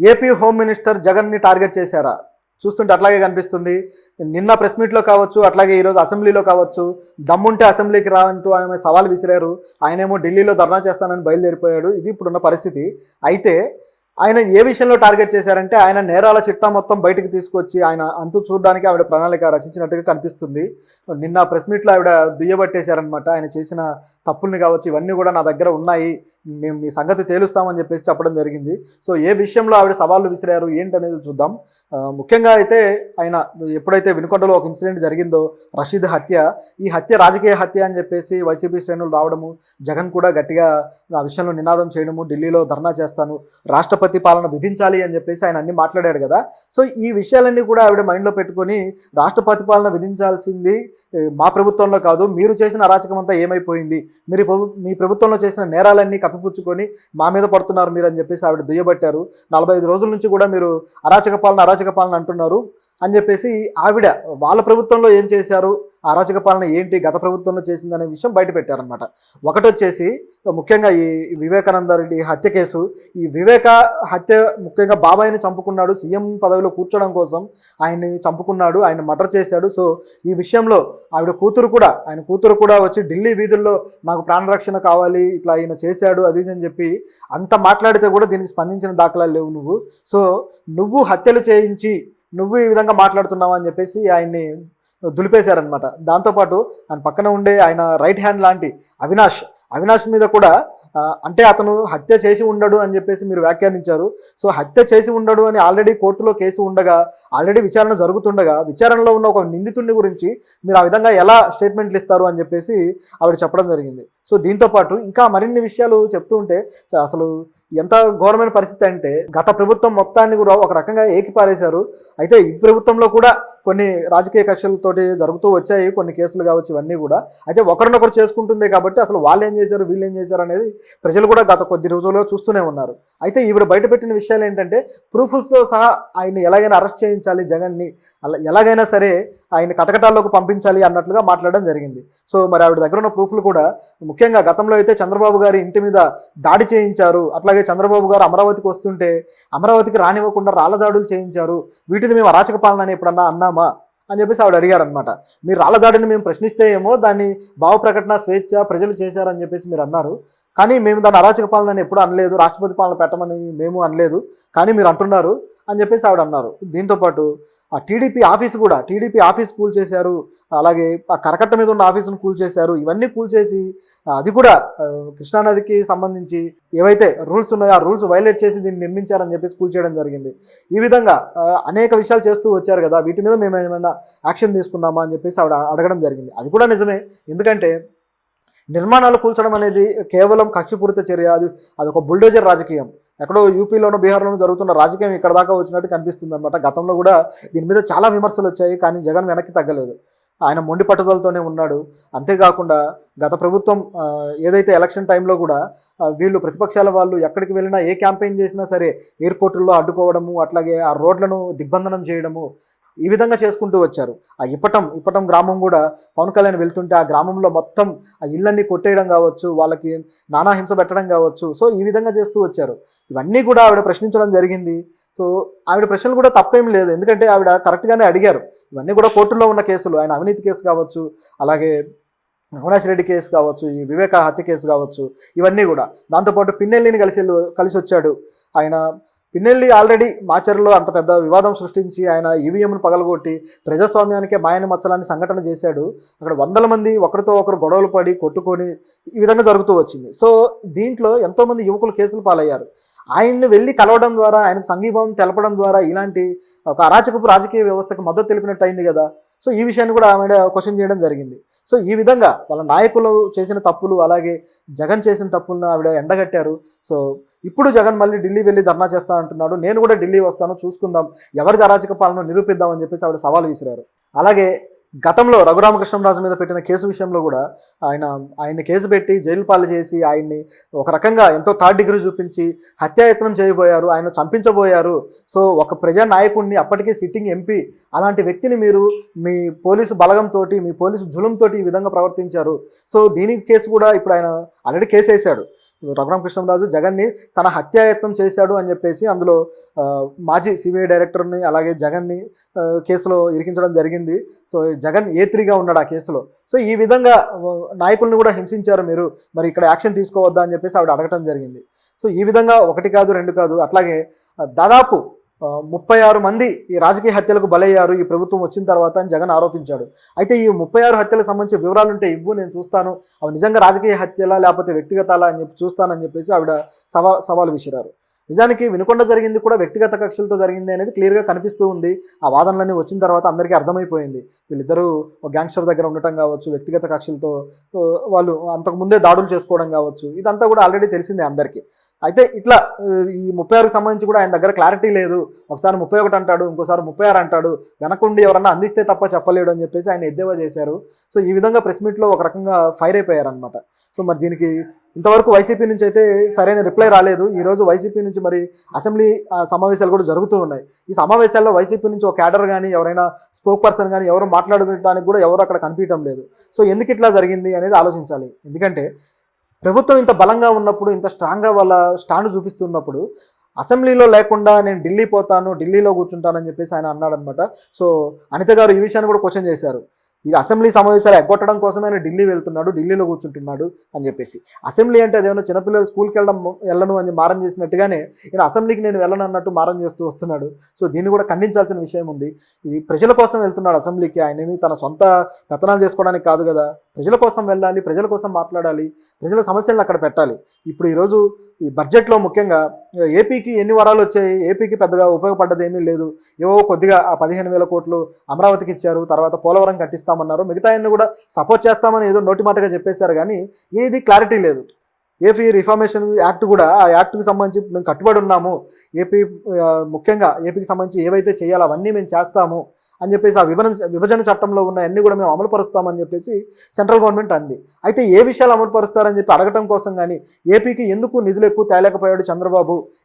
AP home minister జగన్ని target చేశారా? చూస్తుంటే అట్లాగే కనిపిస్తుంది. నిన్న ప్రెస్ మీట్లో కావచ్చు, అట్లాగే ఈరోజు అసెంబ్లీలో కావచ్చు, దమ్ముంటే అసెంబ్లీకి రా అంటూ ఆమె సవాల్ విసిరారు. ఆయనేమో ఢిల్లీలో ధర్నా చేస్తానని బయలుదేరిపోయాడు. ఇది ఇప్పుడున్న పరిస్థితి. అయితే ఆయన ఏ విషయంలో టార్గెట్ చేశారంటే, ఆయన నేరాల చిట్టా మొత్తం బయటకు తీసుకొచ్చి ఆయన అంతు చూడడానికి ఆవిడ ప్రణాళిక రచించినట్టుగా కనిపిస్తుంది. నిన్న ప్రెస్ మీట్లో ఆవిడ దుయ్యబట్టేశారనమాట. ఆయన చేసిన తప్పుల్ని కావచ్చు, ఇవన్నీ కూడా నా దగ్గర ఉన్నాయి, మేము మీ సంగతి తేలుస్తామని చెప్పేసి చెప్పడం జరిగింది. సో ఏ విషయంలో ఆవిడ సవాళ్ళు విసిరారు ఏంటనేది చూద్దాం. ముఖ్యంగా అయితే ఆయన ఎప్పుడైతే వినుకొండలో ఒక ఇన్సిడెంట్ జరిగిందో, రషీద్ హత్య, ఈ హత్య రాజకీయ హత్య అని చెప్పేసి వైసీపీ శ్రేణులు రావడము, జగన్ కూడా గట్టిగా ఆ విషయంలో నినాదం చేయడము, ఢిల్లీలో ధర్నా చేస్తాను, రాష్ట్రపతి పాలన విధించాలి అని చెప్పేసి ఆయన అన్ని మాట్లాడాడు కదా. సో ఈ విషయాలన్నీ కూడా ఆవిడ మైండ్లో పెట్టుకొని, రాష్ట్రపతి పాలన విధించాల్సింది మా ప్రభుత్వంలో కాదు, మీరు చేసిన అరాచకం అంతా ఏమైపోయింది, మీ ప్రభుత్వంలో చేసిన నేరాలన్నీ కప్పిపుచ్చుకొని మా మీద పడుతున్నారు మీరు అని చెప్పేసి ఆవిడ దుయ్యబట్టారు. 45 రోజుల నుంచి కూడా మీరు అరాచక పాలన అంటున్నారు అని చెప్పేసి ఆవిడ వాళ్ళ ప్రభుత్వంలో ఏం చేశారు, అరాచక పాలన ఏంటి, గత ప్రభుత్వంలో చేసిందనే విషయం బయట పెట్టారనమాట. ఒకటి వచ్చేసి ముఖ్యంగా ఈ వివేకానంద రెడ్డి హత్య కేసు. ఈ వివేక హత్య ముఖ్యంగా బాబాయిని చంపుకున్నాడు, సీఎం పదవిలో కూర్చోవడం కోసం ఆయన్ని చంపుకున్నాడు, ఆయన మర్డర్ చేశాడు. సో ఈ విషయంలో ఆయన కూతురు కూడా వచ్చి ఢిల్లీ వీధుల్లో నాకు ప్రాణరక్షణ కావాలి, ఇట్లా ఆయన చేశాడు అది అని చెప్పి అంత మాట్లాడితే కూడా దీనికి స్పందించిన దాఖలాలు లేవు. నువ్వు హత్యలు చేయించి నువ్వు ఈ విధంగా మాట్లాడుతున్నావు అని చెప్పేసి ఆయన్ని దులిపేశారనమాట. దాంతోపాటు ఆయన పక్కన ఉండే ఆయన రైట్ హ్యాండ్ లాంటి అవినాష్ మీద కూడా అంటే అతను హత్య చేసి ఉండడు అని చెప్పేసి మీరు వ్యాఖ్యానించారు. సో హత్య చేసి ఉండడు అని ఆల్రెడీ కోర్టులో కేసు ఉండగా, ఆల్రెడీ విచారణ జరుగుతుండగా, విచారణలో ఉన్న ఒక నిందితుడిని గురించి మీరు ఆ విధంగా ఎలా స్టేట్మెంట్లు ఇస్తారు అని చెప్పేసి ఆవిడ చెప్పడం జరిగింది. సో దీంతోపాటు ఇంకా మరిన్ని విషయాలు చెప్తూ ఉంటే అసలు ఎంత ఘోరమైన పరిస్థితి అంటే, గత ప్రభుత్వం మొత్తాన్ని కూడా ఒక రకంగా ఏకిపారేశారు. అయితే ఈ ప్రభుత్వంలో కూడా కొన్ని రాజకీయ కక్షలతోటి జరుగుతూ వచ్చాయి, కొన్ని కేసులు కావచ్చు, ఇవన్నీ కూడా. అయితే ఒకరినొకరు చేసుకుంటుంది కాబట్టి అసలు వాళ్ళు ఏం చేశారు, వీళ్ళు ఏం చేశారు అనేది ప్రజలు కూడా గత కొద్ది రోజుల్లో చూస్తూనే ఉన్నారు. అయితే ఈవిడ బయటపెట్టిన విషయాలు ఏంటంటే, ప్రూఫ్స్తో సహా ఆయన ఎలాగైనా అరెస్ట్ చేయించాలి జగన్ని, అలా ఎలాగైనా సరే ఆయన కటకటాల్లోకి పంపించాలి అన్నట్లుగా మాట్లాడడం జరిగింది. సో మరి ఆవిడ దగ్గర ఉన్న ప్రూఫ్లు కూడా ముఖ్యంగా గతంలో అయితే చంద్రబాబు గారి ఇంటి మీద దాడి చేయించారు, అట్లాగే చంద్రబాబు గారు అమరావతికి వస్తుంటే అమరావతికి రానివ్వకుండా రాళ్ల దాడులు చేయించారు, వీటిని మేము అరాచక పాలన అని ఎప్పుడన్నా అన్నామా అని చెప్పేసి ఆవిడ అడిగారనమాట. మీరు రాళ్ల దాడిని మేము ప్రశ్నిస్తే ఏమో దాన్ని భావ ప్రకటన స్వేచ్ఛ ప్రజలు చేశారని చెప్పేసి మీరు అన్నారు, కానీ మేము దాన్ని అరాచక పాలన అని ఎప్పుడు అనలేదు, రాష్ట్రపతి పాలన పెట్టమని మేము అనలేదు, కానీ మీరు అంటున్నారు అని చెప్పేసి ఆవిడ అన్నారు. దీంతోపాటు ఆ టీడీపీ ఆఫీస్ కూల్ చేశారు, అలాగే ఆ కరకట్ట మీద ఉన్న ఆఫీసును కూల్ చేశారు. ఇవన్నీ కూల్ చేసి అది కూడా కృష్ణానదికి సంబంధించి ఏవైతే రూల్స్ ఉన్నాయో ఆ రూల్స్ వైలేట్ చేసి దీన్ని నిర్మించారని చెప్పేసి కూల్ చేయడం జరిగింది. ఈ విధంగా అనేక విషయాలు చేస్తూ వచ్చారు కదా, వీటి మీద మేము ఏమైనా యాక్షన్ తీసుకున్నామా అని చెప్పేసి ఆవిడ అడగడం జరిగింది. అది కూడా నిజమే, ఎందుకంటే నిర్మాణాలు కూల్చడం అనేది కేవలం కక్షపూరిత చర్య, అది ఒక బుల్డోజర్ రాజకీయం. ఎక్కడో యూపీలోనో బీహార్లోనో జరుగుతున్న రాజకీయం ఇక్కడ దాకా వచ్చినట్టు కనిపిస్తుంది అనమాట. గతంలో కూడా దీని మీద చాలా విమర్శలు వచ్చాయి, కానీ జగన్ వెనక్కి తగ్గలేదు, ఆయన మొండి పట్టుదలతోనే ఉన్నాడు. అంతేకాకుండా గత ప్రభుత్వం ఏదైతే ఎలక్షన్ టైంలో కూడా వీళ్ళు ప్రతిపక్షాల వాళ్ళు ఎక్కడికి వెళ్ళినా, ఏ క్యాంపెయిన్ చేసినా సరే ఎయిర్పోర్టుల్లో అడ్డుకోవడము, అట్లాగే ఆ రోడ్లను దిగ్బంధనం చేయడము, ఈ విధంగా చేసుకుంటూ వచ్చారు. ఆ ఇప్పటం గ్రామం కూడా పవన్ కళ్యాణ్ వెళ్తుంటే ఆ గ్రామంలో మొత్తం ఆ ఇళ్ళన్నీ కొట్టేయడం కావచ్చు, వాళ్ళకి నానా హింస పెట్టడం కావచ్చు. సో ఈ విధంగా చేస్తూ వచ్చారు. ఇవన్నీ కూడా ఆవిడ ప్రశ్నించడం జరిగింది. సో ఆవిడ ప్రశ్నలు కూడా తప్పేం లేదు, ఎందుకంటే ఆవిడ కరెక్ట్గానే అడిగారు. ఇవన్నీ కూడా కోర్టులో ఉన్న కేసులు, ఆయన అవినీతి కేసు కావచ్చు, అలాగే అవినాష్ రెడ్డి కేసు కావచ్చు, ఈ వివేక హత్య కేసు కావచ్చు, ఇవన్నీ కూడా. దాంతోపాటు పిన్నెల్లిని కలిసి వచ్చాడు ఆయన. పిన్నెల్లి ఆల్రెడీ మాచర్లో అంత పెద్ద వివాదం సృష్టించి ఆయన ఈవీఎంను పగలగొట్టి ప్రజాస్వామ్యానికే మాయని మచ్చలాన్ని సంఘటన చేశాడు. అక్కడ వందల మంది ఒకరితో ఒకరు గొడవలు పడి కొట్టుకొని ఈ విధంగా జరుగుతూ వచ్చింది. సో దీంట్లో ఎంతోమంది యువకులు కేసులు పాలయ్యారు. ఆయన్ని వెళ్ళి కలవడం ద్వారా, ఆయనకు సంఘీభావం తెలపడం ద్వారా ఇలాంటి ఒక అరాచకపు రాజకీయ వ్యవస్థకు మద్దతు తెలిపినట్టు అయింది కదా. సో ఈ విషయాన్ని కూడా ఆమె క్వశ్చన్ చేయడం జరిగింది. సో ఈ విధంగా వాళ్ళ నాయకులు చేసిన తప్పులు, అలాగే జగన్ చేసిన తప్పులను ఆవిడ ఎండగట్టారు. సో ఇప్పుడు జగన్ మళ్ళీ ఢిల్లీ వెళ్ళి ధర్నా చేస్తా అంటున్నాడు, నేను కూడా ఢిల్లీ వస్తాను, చూసుకుందాం, ఎవరిది అరాచక పాలన నిరూపిద్దామని చెప్పేసి ఆవిడ సవాల్ విసిరారు. అలాగే గతంలో రఘురామకృష్ణంరాజు మీద పెట్టిన కేసు విషయంలో కూడా ఆయన్ని కేసు పెట్టి జైలు పాలు చేసి ఆయన్ని ఒక రకంగా ఎంతో థర్డ్ డిగ్రీ చూపించి హత్యాయత్నం చేయబోయారు, ఆయన చంపించబోయారు. సో ఒక ప్రజా నాయకుడిని, అప్పటికే సిట్టింగ్ ఎంపీ అలాంటి వ్యక్తిని మీరు మీ పోలీసు బలగంతో, మీ పోలీసు జులంతో ఈ విధంగా ప్రవర్తించారు. సో దీనికి కేసు కూడా ఇప్పుడు ఆయన ఆల్రెడీ కేసు వేశాడు. రఘురామకృష్ణంరాజు జగన్ని తన హత్యాయత్నం చేశాడు అని చెప్పేసి అందులో మాజీ సిబిఐ డైరెక్టర్ని అలాగే జగన్ని కేసులో ఇరికించడం జరిగింది. సో జగన్ A3గా ఉన్నాడు ఆ కేసులో. సో ఈ విధంగా నాయకుల్ని కూడా హింసించారు మీరు, మరి ఇక్కడ యాక్షన్ తీసుకోవద్దా అని చెప్పేసి ఆవిడ అడగటం జరిగింది. సో ఈ విధంగా 1 కాదు 2 కాదు అట్లాగే దాదాపు 36 మంది ఈ రాజకీయ హత్యలకు బలయ్యారు ఈ ప్రభుత్వం వచ్చిన తర్వాత అని జగన్ ఆరోపించాడు. అయితే ఈ 36 హత్యలకు సంబంధించి వివరాలు ఉంటే ఇవ్వు, నేను చూస్తాను, అవి నిజంగా రాజకీయ హత్యలా లేకపోతే వ్యక్తిగతాలా అని చెప్పి చూస్తానని చెప్పేసి ఆవిడ సవాలు విసిరారు. నిజానికి వినుకొండ జరిగింది కూడా వ్యక్తిగత కక్షలతో జరిగింది అనేది క్లియర్గా కనిపిస్తూ ఉంది. ఆ వాదనలన్నీ వచ్చిన తర్వాత అందరికీ అర్థమైపోయింది. వీళ్ళిద్దరూ గ్యాంగ్స్టర్ దగ్గర ఉండటం కావచ్చు, వ్యక్తిగత కక్షలతో వాళ్ళు అంతకుముందే దాడులు చేసుకోవడం కావచ్చు, ఇదంతా కూడా ఆల్రెడీ తెలిసిందే అందరికీ. అయితే ఇట్లా ఈ 36కి సంబంధించి కూడా ఆయన దగ్గర క్లారిటీ లేదు. ఒకసారి 31 అంటాడు, ఇంకోసారి 36 అంటాడు, వెనకుండి ఎవరన్నా అందిస్తే తప్ప చెప్పలేడు అని చెప్పేసి ఆయన ఎద్దేవా చేశారు. సో ఈ విధంగా ప్రెస్ మీట్లో ఒక రకంగా ఫైర్ అయిపోయారనమాట. సో మరి దీనికి ఇంతవరకు వైసీపీ నుంచి అయితే సరైన రిప్లై రాలేదు. ఈరోజు వైసీపీ నుంచి మరి అసెంబ్లీ సమావేశాలు కూడా జరుగుతూ ఉన్నాయి. ఈ సమావేశాల్లో వైసీపీ నుంచి ఒక క్యాడర్ కానీ ఎవరైనా స్పోక్ పర్సన్ కానీ ఎవరు మాట్లాడడానికి కూడా ఎవరు అక్కడ కనిపించడం లేదు. సో ఎందుకు ఇట్లా జరిగింది అనేది ఆలోచించాలి. ఎందుకంటే ప్రభుత్వం ఇంత బలంగా ఉన్నప్పుడు, ఇంత స్ట్రాంగ్గా వాళ్ళ స్టాండ్ చూపిస్తున్నప్పుడు అసెంబ్లీలో లేకుండా నేను ఢిల్లీ పోతాను, ఢిల్లీలో కూర్చుంటానని చెప్పేసి ఆయన అన్నాడనమాట. సో అనిత గారు ఈ విషయాన్ని కూడా క్వశ్చన్ చేశారు. ఈ అసెంబ్లీ సమావేశాలు ఎగ్గొట్టడం కోసమే ఆయన ఢిల్లీ వెళ్తున్నాడు, ఢిల్లీలో కూర్చుంటున్నాడు అని చెప్పేసి. అసెంబ్లీ అంటే అదేమన్నా చిన్నపిల్లలు స్కూల్కి వెళ్ళను అని మారం చేసినట్టుగానే ఈయన అసెంబ్లీకి నేను వెళ్ళను అన్నట్టు మారం చేస్తూ వస్తున్నాడు. సో దీన్ని కూడా ఖండించాల్సిన విషయం ఉంది. ఇది ప్రజల కోసం వెళ్తున్నాడు అసెంబ్లీకి, ఆయనేమి తన సొంత పెత్తనాలు చేసుకోవడానికి కాదు కదా. ప్రజల కోసం వెళ్ళాలి, ప్రజల కోసం మాట్లాడాలి, ప్రజల సమస్యలను అక్కడ పెట్టాలి. ఇప్పుడు ఈరోజు ఈ బడ్జెట్లో ముఖ్యంగా ఏపీకి ఎన్ని వరాలు వచ్చాయి, ఏపీకి పెద్దగా ఉపయోగపడ్డది ఏమీ లేదు. ఏవో కొద్దిగా ఆ 15,000 కోట్లు అమరావతికి ఇచ్చారు, తర్వాత పోలవరం కట్టిస్తామన్నారు, మిగతా అన్ని కూడా సపోర్ట్ చేస్తామని ఏదో నోటి మాటగా చెప్పేశారు, కానీ ఏది క్లారిటీ లేదు. ఏపీ రిఫార్మేషన్ యాక్ట్ కూడా, ఆ యాక్ట్కి సంబంధించి మేము కట్టుబడి ఉన్నాము, ముఖ్యంగా ఏపీకి సంబంధించి ఏవైతే చేయాలో అవన్నీ మేము చేస్తాము అని చెప్పేసి ఆ విభజన చట్టంలో ఉన్న అన్ని కూడా మేము అమలు పరుస్తామని చెప్పేసి సెంట్రల్ గవర్నమెంట్ అంది. అయితే ఏ విషయాలు అమలు పరుస్తారని చెప్పి అడగటం కోసం కానీ ఏపీకి ఎందుకు నిధులు ఎక్కువ తేలేకపోయాడు చంద్రబాబు,